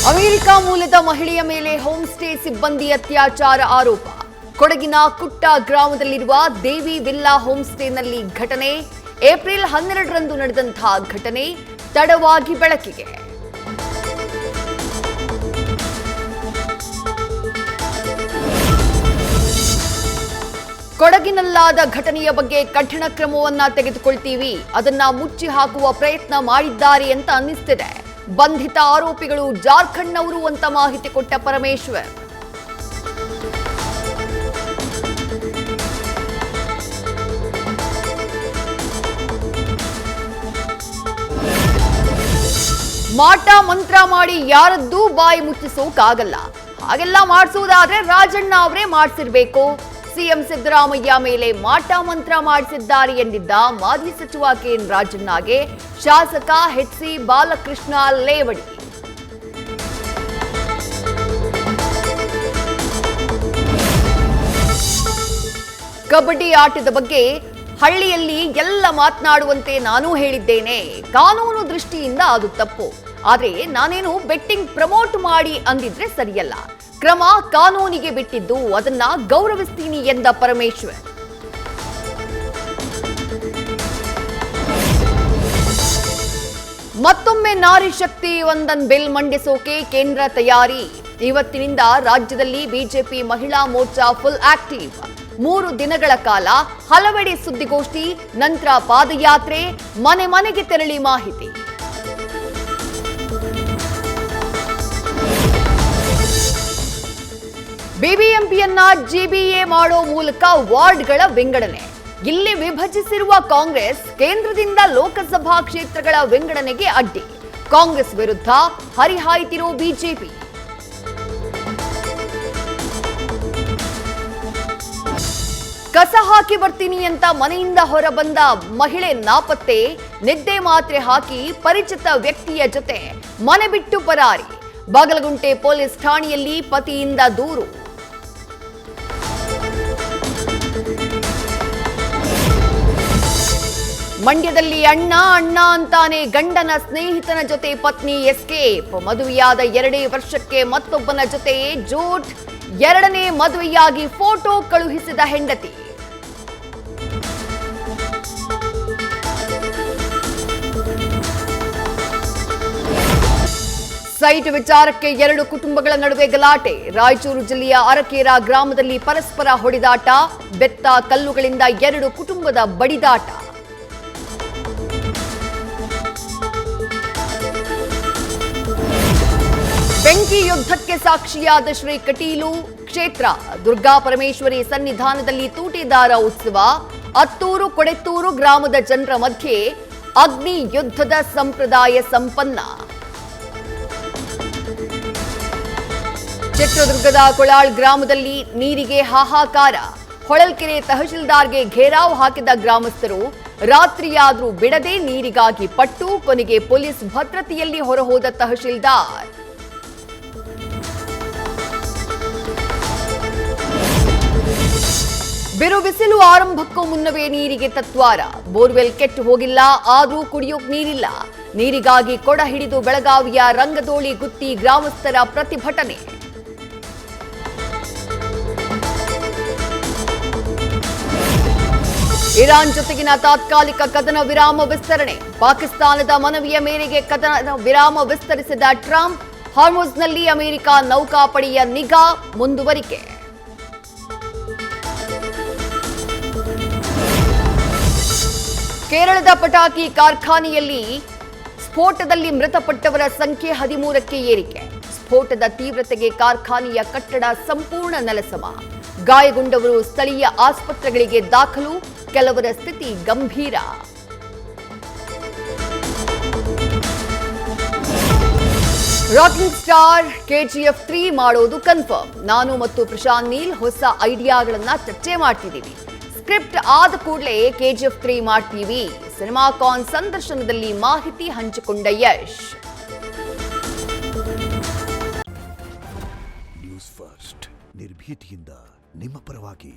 America ಮೂಲದ ಮಹಿಳೆಯ ಮೇಲೆ ಹೋಮ್ ಸ್ಟೇ ಸಿಬ್ಬಂದಿ ಅತ್ಯಾಚಾರ ಆರೋಪ. ಕೊಡಗಿನ ಕುಟ್ಟ ಗ್ರಾಮದಲ್ಲಿರುವ ದೇವಿ ವಿಲ್ಲಾ ಹೋಮ್ ಸ್ಟೇನಲ್ಲಿ ಘಟನೆ. ಏಪ್ರಿಲ್ 12ರಂದು ನಡೆದಂತಹ ಘಟನೆ ತಡವಾಗಿ ಬೆಳಕಿಗೆ. ಕೊಡಗಿನಲ್ಲಾದ ಘಟನೆಯ ಬಗ್ಗೆ ಕಠಿಣ ಕ್ರಮವನ್ನ ತೆಗೆದುಕೊಳ್ತೀವಿ, ಅದನ್ನ ಮುಚ್ಚಿ ಹಾಕುವ ಪ್ರಯತ್ನ ಮಾಡಿದ್ದಾರೆ ಅಂತ ಅನ್ನಿಸ್ತಿದೆ. ಬಂಧಿತ ಆರೋಪಿಗಳು ಜಾರ್ಖಂಡ್ನವರು ಅಂತ ಮಾಹಿತಿ ಕೊಟ್ಟ ಪರಮೇಶ್ವರ್. ಮಾಟ ಮಂತ್ರ ಮಾಡಿ ಯಾರದ್ದೂ ಬಾಯಿ ಮುಚ್ಚಿಸೋಕಾಗಲ್ಲ. ಹಾಗೆಲ್ಲ ಮಾಡಿಸುವುದಾದ್ರೆ ರಾಜಣ್ಣ ಅವರೇ ಮಾಡಿಸಿರ್ಬೇಕು. ಸಿಎಂ ಸಿದ್ದರಾಮಯ್ಯ ಮೇಲೆ ಮಾಟ ಮಂತ್ರ ಮಾಡಿಸಿದ್ದಾರೆ ಎಂದಿದ್ದ ಮಾಜಿ ಸಚಿವ ಕೆಎನ್ ರಾಜಣ್ಣಗೆ ಶಾಸಕ ಎಚ್.ಸಿ. ಬಾಲಕೃಷ್ಣ ಲೇವಡಿ. ಕಬಡ್ಡಿ ಆಟದ ಬಗ್ಗೆ ಹಳ್ಳಿಯಲ್ಲಿ ಎಲ್ಲ ಮಾತನಾಡುವಂತೆ ನಾನು ಹೇಳಿದ್ದೇನೆ. ಕಾನೂನು ದೃಷ್ಟಿಯಿಂದ ಅದು ತಪ್ಪು. ಆದ್ರೆ ನಾನೇನು ಬೆಟ್ಟಿಂಗ್ ಪ್ರಮೋಟ್ ಮಾಡಿ ಅಂದಿದ್ರೆ ಸರಿಯಲ್ಲ. ಕ್ರಮ ಕಾನೂನಿಗೆ ಬಿಟ್ಟಿದ್ದು, ಅದನ್ನ ಗೌರವಿಸ್ತೀನಿ ಎಂದ ಪರಮೇಶ್ವರ್. ಮತ್ತೊಮ್ಮೆ ನಾರಿ ಶಕ್ತಿ ವಂದನ್ ಬಿಲ್ ಮಂಡಿಸೋಕೆ ಕೇಂದ್ರ ತಯಾರಿ. ಇವತ್ತಿನಿಂದ ರಾಜ್ಯದಲ್ಲಿ ಬಿಜೆಪಿ ಮಹಿಳಾ ಮೋರ್ಚಾ ಫುಲ್ ಆಕ್ಟಿವ್. 3 ದಿನಗಳ ಕಾಲ ಹಲವೆಡೆ ಸುದ್ದಿಗೋಷ್ಠಿ, ನಂತರ ಪಾದಯಾತ್ರೆ, ಮನೆ ಮನೆಗೆ ತೆರಳಿ ಮಾಹಿತಿ. ಬಿಬಿಎಂಪಿಯನ್ನ ಜಿಬಿಎ ಮಾಡೋ ಮೂಲಕ ವಾರ್ಡ್ಗಳ ವಿಂಗಡಣೆ. ಇಲ್ಲಿ ವಿಭಜಿಸಿರುವ ಕಾಂಗ್ರೆಸ್ ಕೇಂದ್ರದಿಂದ ಲೋಕಸಭಾ ಕ್ಷೇತ್ರಗಳ ವಿಂಗಡಣೆಗೆ ಅಡ್ಡಿ. ಕಾಂಗ್ರೆಸ್ ವಿರುದ್ಧ ಹರಿಹಾಯ್ತಿರೋ ಬಿಜೆಪಿ. ಕಸ ಹಾಕಿ ಬರ್ತೀನಿ ಅಂತ ಮನೆಯಿಂದ ಹೊರಬಂದ ಮಹಿಳೆ ನಾಪತ್ತೆ. ನಿದ್ದೆ ಮಾತ್ರೆ ಹಾಕಿ ಪರಿಚಿತ ವ್ಯಕ್ತಿಯ ಜೊತೆ ಮನೆ ಬಿಟ್ಟು ಪರಾರಿ. ಬಾಗಲಗುಂಟೆ ಪೊಲೀಸ್ ಠಾಣೆಯಲ್ಲಿ ಪತಿಯಿಂದ ದೂರು. ಮಂಡ್ಯದಲ್ಲಿ ಅಣ್ಣ ಅಂತಾನೆ ಗಂಡನ ಸ್ನೇಹಿತನ ಜೊತೆ ಪತ್ನಿ ಎಸ್ಕೇಪ್. ಮದುವೆಯಾದ 2 ವರ್ಷಕ್ಕೆ ಮತ್ತೊಬ್ಬನ ಜೊತೆ ಜೋಟ್. 2ನೇ ಮದುವೆಯಾಗಿ ಫೋಟೋ ಕಳುಹಿಸಿದ ಹೆಂಡತಿ. ಸೈಟ್ ವಿಚಾರಕ್ಕೆ 2 ಕುಟುಂಬಗಳ ನಡುವೆ ಗಲಾಟೆ. ರಾಯಚೂರು ಜಿಲ್ಲೆಯ ಅರಕೇರ ಗ್ರಾಮದಲ್ಲಿ ಪರಸ್ಪರ ಹೊಡೆದಾಟ. ಬೆತ್ತ ಕಲ್ಲುಗಳಿಂದ 2 ಕುಟುಂಬದ ಬಡಿದಾಟ. ಬೆಂಕಿ ಯುದ್ಧಕ್ಕೆ ಸಾಕ್ಷಿಯಾದ ಶ್ರೀ ಕಟೀಲು ಕ್ಷೇತ್ರ. ದುರ್ಗಾ ಪರಮೇಶ್ವರಿ ಸನ್ನಿಧಾನದಲ್ಲಿ ತೂಟೇದಾರ ಉತ್ಸವ. ಅತ್ತೂರು ಕೊಡೆತ್ತೂರು ಗ್ರಾಮದ ಜನರ ಮಧ್ಯೆ ಅಗ್ನಿ ಯುದ್ಧದ ಸಂಪ್ರದಾಯ ಸಂಪನ್ನ. ಚಿತ್ರದುರ್ಗದ ಕೊಳಾಳ್ ಗ್ರಾಮದಲ್ಲಿ ನೀರಿಗೆ ಹಾಹಾಕಾರ. ಹೊಳಲ್ಕೆರೆ ತಹಶೀಲ್ದಾರ್ಗೆ ಘೇರಾವ್ ಹಾಕಿದ ಗ್ರಾಮಸ್ಥರು. ರಾತ್ರಿಯಾದ್ರೂ ಬಿಡದೆ ನೀರಿಗಾಗಿ ಪಟ್ಟು. ಕೊನೆಗೆ ಪೊಲೀಸ್ ಭದ್ರತೆಯಲ್ಲಿ ಹೊರಹೋದ ತಹಶೀಲ್ದಾರ್. ಬಿರು ಬಿಸಿಲು ಆರಂಭಕ್ಕೂ ಮುನ್ನವೇ ನೀರಿಗೆ ತತ್ವಾರ. ಬೋರ್ವೆಲ್ ಕೆಟ್ಟು ಹೋಗಿಲ್ಲ, ಆದ್ರೂ ಕುಡಿಯೋಕ್ ನೀರಿಲ್ಲ. ನೀರಿಗಾಗಿ ಕೊಡ ಹಿಡಿದು ಬೆಳಗಾವಿಯ ರಂಗದೋಳಿ ಗುತ್ತಿ ಗ್ರಾಮಸ್ಥರ ಪ್ರತಿಭಟನೆ. ಇರಾನ್ ಜೊತೆಗಿನ ತಾತ್ಕಾಲಿಕ ಕದನ ವಿರಾಮ ವಿಸ್ತರಣೆ. ಪಾಕಿಸ್ತಾನದ ಮನವಿಯ ಮೇರೆಗೆ ಕದನ ವಿರಾಮ ವಿಸ್ತರಿಸಿದ ಟ್ರಂಪ್. ಹಾರ್ಮುಜ್ನಲ್ಲಿ ಅಮೆರಿಕ ನೌಕಾಪಡೆಯ ನಿಗಾ ಮುಂದುವರಿಕೆ. ಕೇರಳದ ಪಟಾಕಿ ಕಾರ್ಖಾನೆಯಲ್ಲಿ ಸ್ಫೋಟದಲ್ಲಿ ಮೃತಪಟ್ಟವರ ಸಂಖ್ಯೆ 13ಕ್ಕೆ ಏರಿಕೆ. ಸ್ಫೋಟದ ತೀವ್ರತೆಗೆ ಕಾರ್ಖಾನೆಯ ಕಟ್ಟಡ ಸಂಪೂರ್ಣ ನೆಲಸಮ. ಗಾಯಗೊಂಡವರು ಸ್ಥಳೀಯ ಆಸ್ಪತ್ರೆಗಳಿಗೆ ದಾಖಲು. ಕೆಲವರ ಸ್ಥಿತಿ ಗಂಭೀರ. ರಾಕಿಂಗ್ ಸ್ಟಾರ್ ಕೆಜಿಎಫ್ 3 ಮಾಡೋದು ಕನ್ಫರ್ಮ್. ನಾನು ಮತ್ತು ಪ್ರಶಾಂತ್ ನೀಲ್ ಹೊಸ ಐಡಿಯಾಗಳನ್ನ ಚರ್ಚೆ ಮಾಡ್ತಿದ್ದೀವಿ. ಸ್ಕ್ರಿಪ್ಟ್ ಆದ ಕೂಡಲೇ ಕೆಜಿಎಫ್ 3 ಮಾಡ್ತೀವಿ. ಸಿನಿಮಾಕಾನ್ ಸಂದರ್ಶನದಲ್ಲಿ ಮಾಹಿತಿ ಹಂಚಿಕೊಂಡ ಯಶ್. ನ್ಯೂಸ್ ಫಸ್ಟ್ ನಿರ್ಭೀತಿಯಿಂದ ನಿಮ್ಮ ಪರವಾಗಿ.